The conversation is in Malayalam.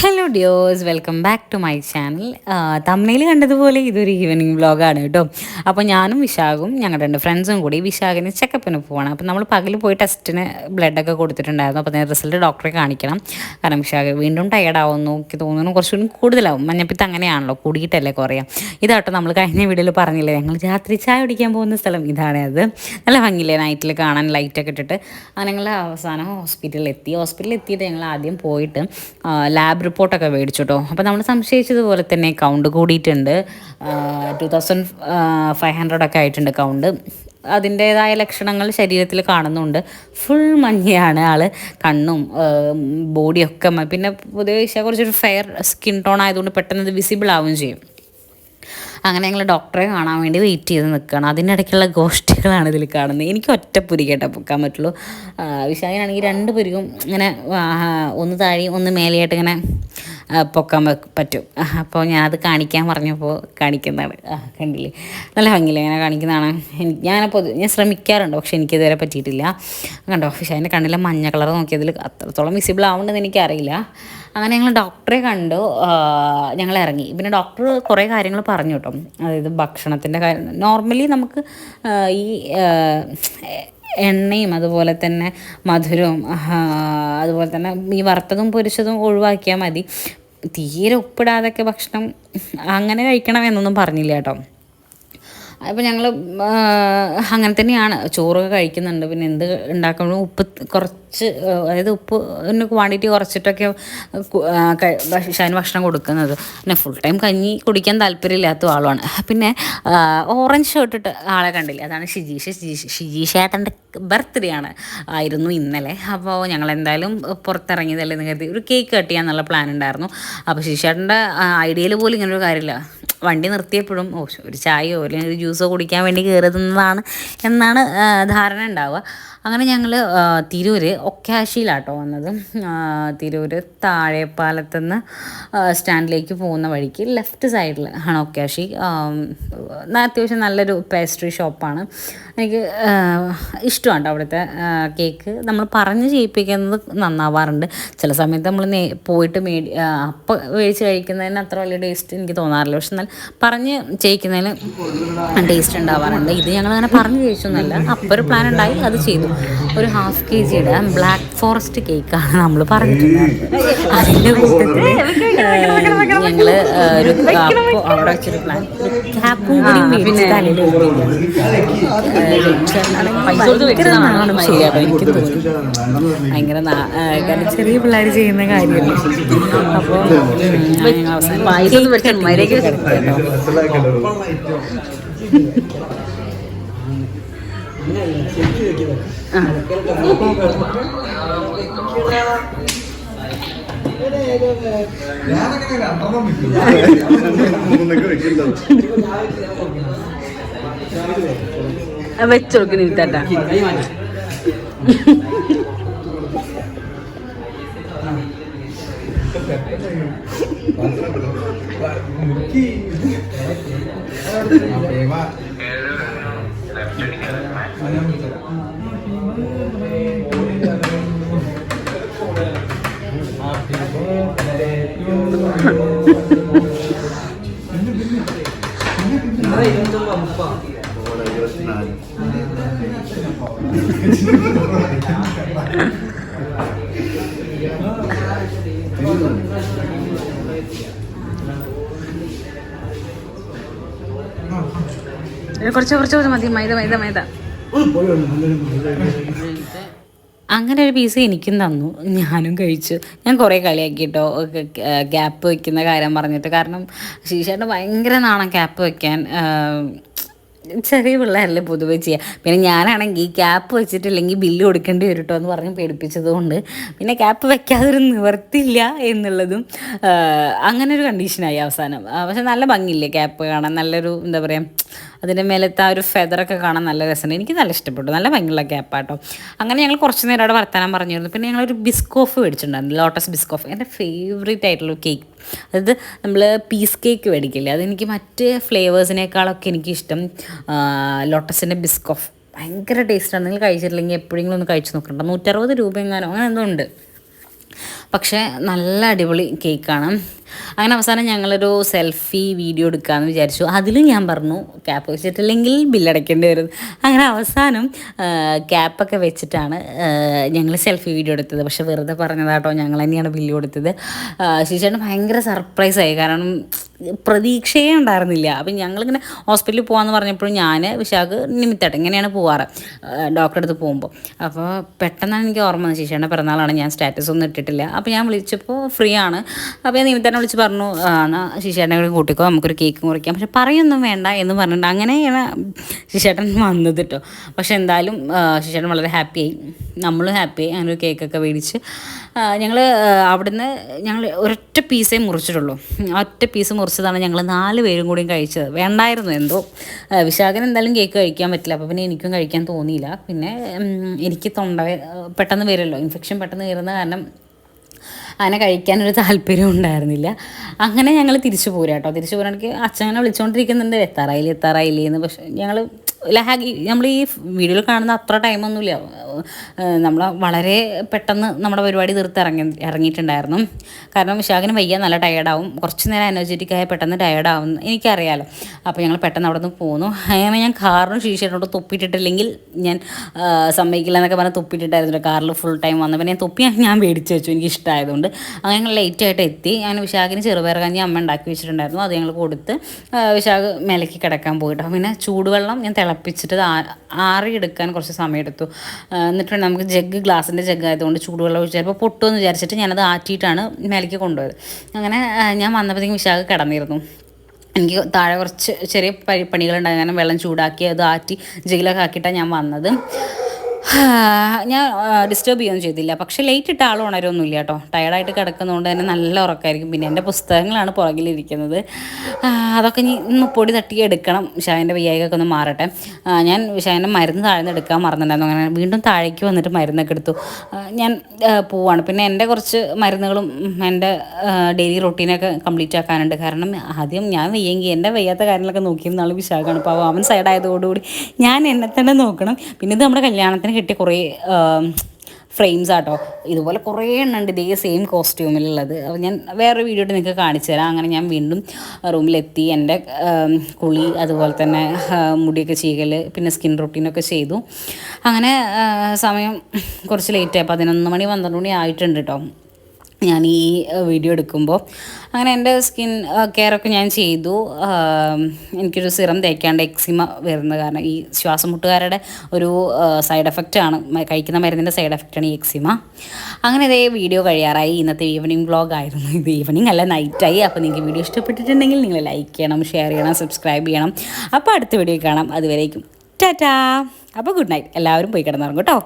Hello dears, welcome back to my channel. തമിഴിൽ കണ്ടതുപോലെ ഇതൊരു ഈവനിങ് വ്ളോഗാണ് കേട്ടോ. അപ്പോൾ ഞാനും വിശാഖും ഞങ്ങളുടെ 2 ഫ്രണ്ട്സും കൂടി വിശാഖിന് ചെക്കപ്പിന് പോവാണ്. അപ്പോൾ നമ്മൾ പകൽ പോയി ടെസ്റ്റിന് ബ്ലഡൊക്കെ കൊടുത്തിട്ടുണ്ടായിരുന്നു. അപ്പോൾ അതിന് റിസൾട്ട് ഡോക്ടറെ കാണിക്കണം. കാരണം വിശാഖ് വീണ്ടും ടയർഡാവുന്നു, എനിക്ക് തോന്നുന്നു കുറച്ചുകൂടി കൂടുതലാവും. മഞ്ഞപ്പിത്തം അങ്ങനെയാണല്ലോ, കൂടിയിട്ടല്ലേ കുറയാം. ഇതാട്ടോ നമ്മൾ കഴിഞ്ഞ വീഡിയോയിൽ പറഞ്ഞില്ലേ, ഞങ്ങൾ രാത്രി ചായ കുടിക്കാൻ പോകുന്ന സ്ഥലം ഇതാണ്. അത് നല്ല ഭംഗിയില്ലേ നൈറ്റിൽ കാണാൻ, ലൈറ്റൊക്കെ ഇട്ടിട്ട്. ഞങ്ങൾ അവസാനം ഹോസ്പിറ്റലിൽ എത്തിയിട്ട് ഞങ്ങൾ ആദ്യം പോയിട്ട് ലാബ് റിപ്പോർട്ടൊക്കെ മേടിച്ചു കേട്ടോ. അപ്പോൾ നമ്മൾ സംശയിച്ചതുപോലെ തന്നെ കൗണ്ട് കൂടിയിട്ടുണ്ട്. 2500 ഒക്കെ ആയിട്ടുണ്ട് കൗണ്ട്. അതിൻ്റേതായ ലക്ഷണങ്ങൾ ശരീരത്തിൽ കാണുന്നുണ്ട്. ഫുൾ മഞ്ഞയാണ് ആൾ, കണ്ണും ബോഡിയൊക്കെ. പിന്നെ പൊതുവെ കുറച്ചൊരു ഫെയർ സ്കിൻ ടോൺ ആയതുകൊണ്ട് പെട്ടെന്ന് ഇത് വിസിബിൾ ആവുകയും ചെയ്യും. അങ്ങനെ ഞങ്ങൾ ഡോക്ടറെ കാണാൻ വേണ്ടി വെയിറ്റ് ചെയ്ത് നിൽക്കുകയാണ്. അതിനിടയ്ക്കുള്ള ഗോഷ്ഠികളാണ് ഇതിൽ കാണുന്നത്. എനിക്ക് ഒറ്റപ്പുരി കേട്ടോ പൊക്കാൻ പറ്റുള്ളൂ. വിശാഖനാണെങ്കിൽ 2 പുരികും ഇങ്ങനെ ഒന്ന് താഴെയും ഒന്ന് മേലെയായിട്ട് ഇങ്ങനെ പൊക്കാൻ പറ്റും. അപ്പോൾ ഞാനത് കാണിക്കാൻ പറഞ്ഞപ്പോൾ കാണിക്കുന്നതാണ്. കണ്ടില്ലേ, നല്ല ഭംഗിയില്ലേ ഇങ്ങനെ കാണിക്കുന്നതാണ്. ഞാൻ ശ്രമിക്കാറുണ്ട്, പക്ഷെ എനിക്കിതുവരെ പറ്റിയിട്ടില്ല. കണ്ടോ, വിശാഖിൻ്റെ കണ്ണിലെ മഞ്ഞ കളർ നോക്കിയതിൽ അത്രത്തോളം വിസിബിൾ ആവുന്നുണ്ടെന്ന് എനിക്കറിയില്ല. അങ്ങനെ ഞങ്ങൾ ഡോക്ടറെ കണ്ടു, ഞങ്ങൾ ഇറങ്ങി. പിന്നെ ഡോക്ടർ കുറേ കാര്യങ്ങൾ പറഞ്ഞു കേട്ടോ. അതായത് ഭക്ഷണത്തിൻ്റെ കാര്യം, നോർമലി നമുക്ക് ഈ എണ്ണയും അതുപോലെ തന്നെ മധുരവും അതുപോലെ തന്നെ ഈ വറുത്തതും പൊരിച്ചതും ഒഴിവാക്കിയാൽ മതി. തീരെ ഉപ്പിടാതൊക്കെ ഭക്ഷണം അങ്ങനെ കഴിക്കണം എന്നൊന്നും പറഞ്ഞില്ല കേട്ടോ. അപ്പോൾ ഞങ്ങൾ അങ്ങനെ തന്നെയാണ്, ചോറൊക്കെ കഴിക്കുന്നുണ്ട്. പിന്നെ എന്ത് ഉണ്ടാക്കുമ്പോഴും ഉപ്പ് കുറച്ച്, അതായത് ഉപ്പിൻ്റെ ക്വാണ്ടിറ്റി കുറച്ചിട്ടൊക്കെ ഷാൻ ഭക്ഷണം കൊടുക്കുന്നത്. പിന്നെ ഫുൾ ടൈം കഞ്ഞി കുടിക്കാൻ താല്പര്യമില്ലാത്ത ആളാണ്. പിന്നെ ഓറഞ്ച് ഷർട്ട് ഇട്ട് ആളെ കണ്ടില്ലേ, അതാണ് ഷിജീഷ് ഏട്ടൻ്റെ ബർത്ത്ഡേ ആയിരുന്നു ഇന്നലെ. അപ്പോൾ ഞങ്ങൾ എന്തായാലും പുറത്തിറങ്ങിയതല്ലേ എന്ന് കരുതി ഒരു കേക്ക് കട്ട് ചെയ്യാന്നുള്ള പ്ലാൻ ഉണ്ടായിരുന്നു. അപ്പോൾ ഷിജീഷേട്ടൻ്റെ ഐഡിയയിൽ പോലും ഇങ്ങനൊരു കാര്യമില്ല. വണ്ടി നിർത്തിയപ്പോഴും ഒരു ചായയോ അല്ലെങ്കിൽ ഒരു ജ്യൂസോ കുടിക്കാൻ വേണ്ടി കയറുന്നതാണ് എന്നാണ് ധാരണ ഉണ്ടാവുക. അങ്ങനെ ഞങ്ങൾ തിരൂർ ഒക്കാശിയിലാട്ടോ വന്നത്. തിരൂർ താഴെപ്പാലത്തുനിന്ന് സ്റ്റാൻഡിലേക്ക് പോകുന്ന വഴിക്ക് ലെഫ്റ്റ് സൈഡിൽ ആണ് ഒക്കാശി. അത്യാവശ്യം നല്ലൊരു പേസ്ട്രി ഷോപ്പാണ്. എനിക്ക് ഇഷ്ടമാണ് അവിടുത്തെ കേക്ക്. നമ്മൾ പറഞ്ഞ് ചെയ്യിപ്പിക്കുന്നത് നന്നാവാറുണ്ട്. ചില സമയത്ത് നമ്മൾ പോയിട്ട് അപ്പം മേടിച്ച് കഴിക്കുന്നതിന് അത്ര വലിയ ടേസ്റ്റ് എനിക്ക് തോന്നാറില്ല. പക്ഷെ എന്നാൽ പറഞ്ഞ് ചെയ്യിക്കുന്നതിന് ടേസ്റ്റ് ഉണ്ടാവാറുണ്ട്. ഇത് ഞങ്ങളങ്ങനെ പറഞ്ഞ് കഴിച്ചൊന്നുമല്ല, അപ്പം ഒരു പ്ലാൻ ഉണ്ടായി അത് ചെയ്തു. ഒരു 1/2 kg ബ്ലാക്ക് ഫോറസ്റ്റ് കേക്കാണ് നമ്മൾ പറഞ്ഞിട്ടുണ്ടായിരുന്നത്. അതിൻ്റെ കൂട്ടത്തിൽ ഞങ്ങൾ ഒരു അവിടെ വെച്ചൊരു പ്ലാൻ, ഒരു ക്യാപ്പും കൂടി മേടിച്ച് തലയിൽ ശരിയാട്ടോ. എനിക്ക് തോന്നി ഭയങ്കര കാരണം ചെറിയ പിള്ളേർ ചെയ്യുന്ന കാര്യമല്ലേ. അപ്പോൾ വെച്ചോക്ക് നിൽത്തട്ടാ. കുറച്ച് മതി, മൈദ. അങ്ങനെ ഒരു പീസ് എനിക്കും തന്നു, ഞാനും കഴിച്ചു. ഞാൻ കുറേ കളിയാക്കി കേട്ടോ ക്യാപ്പ് വയ്ക്കുന്ന കാര്യം പറഞ്ഞിട്ട്. കാരണം ശീശേട്ടന് ഭയങ്കര നാണം ക്യാപ്പ് വയ്ക്കാൻ. ചെറിയ പിള്ളേരല്ലേ പൊതുവെ ചെയ്യുക. പിന്നെ ഞാനാണെങ്കിൽ ക്യാപ്പ് വെച്ചിട്ടില്ലെങ്കിൽ ബില്ല് കൊടുക്കേണ്ടി വരും കേട്ടോ എന്ന് പറഞ്ഞ് പേടിപ്പിച്ചതുകൊണ്ട് പിന്നെ ക്യാപ്പ് വെക്കാതൊരു നിവർത്തില്ല എന്നുള്ളതും അങ്ങനെ ഒരു കണ്ടീഷനായി അവസാനം. പക്ഷെ നല്ല ഭംഗിയില്ലേ ക്യാപ്പ് കാണാൻ, നല്ലൊരു എന്താ പറയുക, അതിൻ്റെ മേലത്തെ ആ ഒരു ഫെദറൊക്കെ കാണാൻ നല്ല രസമുണ്ട്. എനിക്ക് നല്ല ഇഷ്ടപ്പെട്ടു, നല്ല ഭംഗിയുള്ള ക്യാപ്പാട്ടോ. അങ്ങനെ ഞങ്ങൾ കുറച്ച് നേരം അവിടെ വർത്താനം പറഞ്ഞിരുന്നു. പിന്നെ ഞങ്ങളൊരു ബിസ്കോഫ് മേടിച്ചിട്ടുണ്ടായിരുന്നു, ലോട്ടസ് ബിസ്കോഫ്. എൻ്റെ ഫേവറേറ്റ് ആയിട്ടുള്ള കേക്ക്. അതായത് നമ്മൾ പീസ് കേക്ക് മേടിക്കില്ലേ, അതെനിക്ക് മറ്റ് ഫ്ലേവേഴ്സിനേക്കാളൊക്കെ എനിക്കിഷ്ടം ലോട്ടസിൻ്റെ ബിസ്കോഫ്. ഭയങ്കര ടേസ്റ്റാണ്. നിങ്ങൾ കഴിച്ചിട്ടില്ലെങ്കിൽ എപ്പോഴെങ്കിലും ഒന്ന് കഴിച്ച് നോക്കണ്ട. 160 രൂപ എങ്ങാനോ അങ്ങനെ എന്തോ ഉണ്ട്. പക്ഷേ നല്ല അടിപൊളി കേക്കാണ്. അങ്ങനെ അവസാനം ഞങ്ങളൊരു സെൽഫി വീഡിയോ എടുക്കാമെന്ന് വിചാരിച്ചു. അതിലും ഞാൻ പറഞ്ഞു ക്യാപ്പ് വെച്ചിട്ടില്ലെങ്കിൽ ബില്ലടയ്ക്കേണ്ടി വരും. അങ്ങനെ അവസാനം ക്യാപ്പൊക്കെ വെച്ചിട്ടാണ് ഞങ്ങൾ സെൽഫി വീഡിയോ എടുത്തത്. പക്ഷെ വെറുതെ പറഞ്ഞതാട്ടോ, ഞങ്ങൾ തന്നെയാണ് ബില്ല് കൊടുത്തത്. ശിശുവിന് ഭയങ്കര സർപ്രൈസായി, കാരണം പ്രതീക്ഷയേ ഉണ്ടായിരുന്നില്ല. അപ്പം ഞങ്ങളിങ്ങനെ ഹോസ്പിറ്റലിൽ പോകാമെന്ന് പറഞ്ഞപ്പോഴും ഞാൻ വിശാഖ് നിമിത്തട്ടെ ഇങ്ങനെയാണ് പോവാറ് ഡോക്ടറെ അടുത്ത് പോകുമ്പോൾ. അപ്പോൾ പെട്ടെന്നാണ് എനിക്ക് ഓർമ്മ വന്നത് ശിശുവിൻ്റെ പിറന്നാളാണ്, ഞാൻ സ്റ്റാറ്റസ് ഒന്നും ഇട്ടിട്ടില്ല. അപ്പോൾ ഞാൻ വിളിച്ചപ്പോൾ ഫ്രീ ആണ്. അപ്പോൾ ഞാൻ നിമിത്തനെ വിളിച്ച് പറഞ്ഞു എന്നാൽ ശിശുവിനെ കൂടി കൂട്ടിക്കോ, നമുക്കൊരു കേക്ക് മുറിക്കാം, പക്ഷെ പറയൊന്നും വേണ്ട എന്ന് പറഞ്ഞിട്ടുണ്ട്. അങ്ങനെയാണ് ശിശുവേട്ടൻ വന്നത് കേട്ടോ. പക്ഷെ എന്തായാലും ശിശുവേട്ടൻ വളരെ ഹാപ്പിയായി, നമ്മളും ഹാപ്പിയായി. അങ്ങനെ ഒരു കേക്കൊക്കെ മേടിച്ച് ഞങ്ങൾ അവിടുന്ന് ഞങ്ങൾ ഒരൊറ്റ പീസേ മുറിച്ചിട്ടുള്ളൂ. ഒറ്റ പീസ് മുറിച്ചതാണ് ഞങ്ങൾ 4 പേരും കൂടിയും കഴിച്ചത്. വേണ്ടായിരുന്നു എന്തോ, വിശാഖന് എന്തായാലും കേക്ക് കഴിക്കാൻ പറ്റില്ല, അപ്പോൾ പിന്നെ എനിക്കും കഴിക്കാൻ തോന്നിയില്ല. പിന്നെ എനിക്ക് പെട്ടെന്ന് വരുമല്ലോ, ഇൻഫെക്ഷൻ പെട്ടെന്ന് വരുന്ന കാരണം അങ്ങനെ കഴിക്കാനൊരു താല്പര്യം ഉണ്ടായിരുന്നില്ല. അങ്ങനെ ഞങ്ങൾ തിരിച്ചു പോരാ കേട്ടോ. തിരിച്ചു പോരാണെങ്കിൽ അച്ഛനെ വിളിച്ചുകൊണ്ടിരിക്കുന്നുണ്ട് എത്താറായില്ലേ എന്ന്. പക്ഷേ ഞങ്ങൾ നമ്മൾ ഈ വീഡിയോയിൽ കാണുന്ന അത്ര ടൈമൊന്നുമില്ല, നമ്മൾ വളരെ പെട്ടെന്ന് നമ്മുടെ പരിപാടി തീർത്ത് ഇറങ്ങിയിട്ടുണ്ടായിരുന്നു. കാരണം വിശാഖന് വയ്യ, നല്ല ടയേർഡാവും, കുറച്ച് നേരം എനർജറ്റിക്കായ പെട്ടെന്ന് ടയേർഡാവും എനിക്കറിയാമല്ലോ. അപ്പോൾ ഞങ്ങൾ പെട്ടെന്ന് അവിടെ നിന്ന് പോന്നു. അങ്ങനെ ഞാൻ കാറിന് ശീശയോട് തൊപ്പിയിട്ടിട്ടില്ലെങ്കിൽ ഞാൻ സമ്മതിക്കില്ല എന്നൊക്കെ പറഞ്ഞാൽ തൊപ്പിയിട്ടിട്ടായിരുന്നു കാറിൽ ഫുൾ ടൈം വന്നപ്പോൾ ഞാൻ തൊപ്പി ഞാൻ മേടിച്ച് വെച്ചു, എനിക്ക് ഇഷ്ടമായതുകൊണ്ട്. അങ്ങനെ ഞങ്ങൾ ലേറ്റായിട്ട് എത്തി. അങ്ങനെ വിശാഖിന് ചെറുപയർ കഞ്ഞി അമ്മ ഉണ്ടാക്കി വെച്ചിട്ടുണ്ടായിരുന്നു, അത് ഞങ്ങൾ കൊടുത്ത് വിശാഖ് മേലേക്ക് കിടക്കാൻ പോയിട്ടോ. പിന്നെ ചൂടുവെള്ളം ഞാൻ തിളപ്പിച്ചിട്ട് ആറിയെടുക്കാൻ കുറച്ച് സമയം എടുത്തു. എന്നിട്ട് നമുക്ക് ഗ്ലാസിൻ്റെ ജഗ് ആയതുകൊണ്ട് ചൂടുവെള്ളം ഒഴിച്ച് ചിലപ്പോൾ പൊട്ടുമെന്ന് വിചാരിച്ചിട്ട് ഞാനത് ആറ്റിയിട്ടാണ് മേലേക്ക് കൊണ്ടുപോയത്. അങ്ങനെ ഞാൻ വന്നപ്പോഴത്തേക്കും വിശാഖ് കിടന്നിരുന്നു. എനിക്ക് താഴെ കുറച്ച് ചെറിയ പണികളുണ്ടായി, കാരണം വെള്ളം ചൂടാക്കി അത് ആറ്റി ജയിലൊക്കെ ആക്കിയിട്ടാണ് ഞാൻ വന്നത്. ഞാൻ ഡിസ്റ്റർബ് ചെയ്യുകയൊന്നും ചെയ്തില്ല. പക്ഷേ ലേറ്റ് ഇട്ട ആൾ ഉണരൊന്നുമില്ല കേട്ടോ. ടയർഡായിട്ട് കിടക്കുന്നതുകൊണ്ട് തന്നെ നല്ല ഉറക്കമായിരിക്കും. പിന്നെ എൻ്റെ പുസ്തകങ്ങളാണ് പുറകിലിരിക്കുന്നത്, അതൊക്കെ ഇനി പൊടി തട്ടി എടുക്കണം. വിശാഖൻ്റെ വയ്യായികൊക്കെ ഒന്ന് മാറട്ടെ. ഞാൻ വിശാഖൻ്റെ മരുന്ന് താഴ്ന്ന് എടുക്കാൻ മറന്നിട്ടുണ്ടായിരുന്നു. അങ്ങനെ വീണ്ടും താഴേക്ക് വന്നിട്ട് മരുന്നൊക്കെ എടുത്തു. ഞാൻ പോവാണ്. പിന്നെ എൻ്റെ കുറച്ച് മരുന്നുകളും എൻ്റെ ഡെയിലി റൊട്ടീനൊക്കെ കംപ്ലീറ്റ് ആക്കാനുണ്ട്. കാരണം ആദ്യം ഞാൻ വയ്യെങ്കിൽ എൻ്റെ വയ്യാത്ത കാര്യങ്ങളൊക്കെ നോക്കിയിരുന്ന ആൾ വിശാഖാണ്. അപ്പോൾ അവൻ സൈഡായതോടുകൂടി ഞാൻ എന്നെ തന്നെ നോക്കണം. പിന്നെ ഇത് നമ്മുടെ കല്യാണത്തിന് കിട്ടിയ കുറേ ഫ്രെയിംസ് ആട്ടോ. ഇതുപോലെ കുറേ എണ്ണുണ്ട് ഇതേ സെയിം കോസ്റ്റ്യൂമിലുള്ളത്. അപ്പോൾ ഞാൻ വേറൊരു വീഡിയോ ഇട്ട് നിങ്ങൾക്ക് കാണിച്ചു തരാം. അങ്ങനെ ഞാൻ വീണ്ടും റൂമിലെത്തി എൻ്റെ കുളി, അതുപോലെ തന്നെ മുടിയൊക്കെ ചീകൽ, പിന്നെ സ്കിൻ റൊട്ടീനൊക്കെ ചെയ്തു. അങ്ങനെ സമയം കുറച്ച് ലേറ്റായി, 11 മണി 12 മണി ആയിട്ടുണ്ട് കേട്ടോ ഞാൻ ഈ വീഡിയോ എടുക്കുമ്പോൾ. അങ്ങനെ എൻ്റെ സ്കിൻ കെയറൊക്കെ ഞാൻ ചെയ്തു. എനിക്കൊരു സിറം തേക്കാണ്ട് എക്സിമ വരുന്നത് കാരണം, ഈ ശ്വാസമുട്ടുകാരുടെ ഒരു സൈഡ് എഫക്റ്റാണ്, കഴിക്കുന്ന മരുന്നിൻ്റെ സൈഡ് എഫക്റ്റാണ് ഈ എക്സിമ. അങ്ങനെ ഇതേ വീഡിയോ കഴിയാറായി. ഇന്നത്തെ ഈവനിങ് വ്ളോഗായിരുന്നു. ഇത് ഈവനിങ് അല്ല, നൈറ്റായി. അപ്പോൾ നിങ്ങൾക്ക് വീഡിയോ ഇഷ്ടപ്പെട്ടിട്ടുണ്ടെങ്കിൽ നിങ്ങൾ ലൈക്ക് ചെയ്യണം, ഷെയർ ചെയ്യണം, സബ്സ്ക്രൈബ് ചെയ്യണം. അപ്പോൾ അടുത്ത വീഡിയോ കാണാം. അതുവരേക്കും ടാറ്റാ. അപ്പോൾ ഗുഡ് നൈറ്റ്. എല്ലാവരും പോയി കിടന്നുറങ്ങും കേട്ടോ.